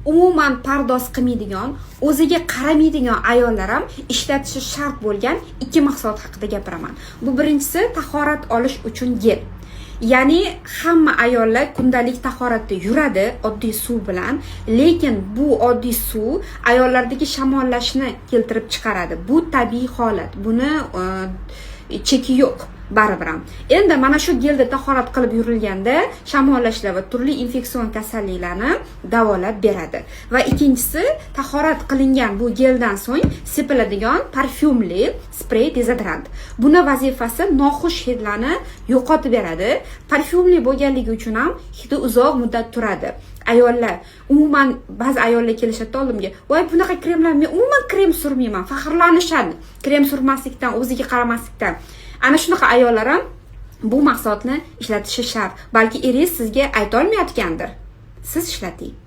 umuman pardoz qilmaydigan, o'ziga qaramaydigan ayollar ham ishlatishi shart bo'lgan ikki mahsulot haqida gapiraman. Bu birinchisi tahorat olish uchun gel. Ya'ni hamma ayollar kundalik tahoratda yuradi oddiy suv bilan, lekin bu oddiy suv ayollardagi shamollashni keltirib chiqaradi. Bu tabiiy holat. Buni cheki yo'q. Baribir ham. Endi mana shu gelda tahorat qilib yurilganda shamollashlar va turli infeksion kasalliklarni davolab beradi. Va ikkinchisi, tahorat qilingan bu geldan so'ng sepiladigan parfyumli sprey dezodorant. Buni vazifasi noxush hidlarni yo'qotib beradi. Parfyumli bo'lganligi uchun ham hidi uzoq muddat turadi. Ayollar, umuman ba'zi ayollar kelishadi oldimga, "Voy, bunaqa kremlar men umuman krem surmayman", faxrlanishadi. Krem surmaslikdan, o'ziga qaramaslikdan. Ana shunaqa ayollar ham bu mahsulotni ishlatishi shart. Balki eringiz sizga ayta olmayotgandir. Siz ishlating.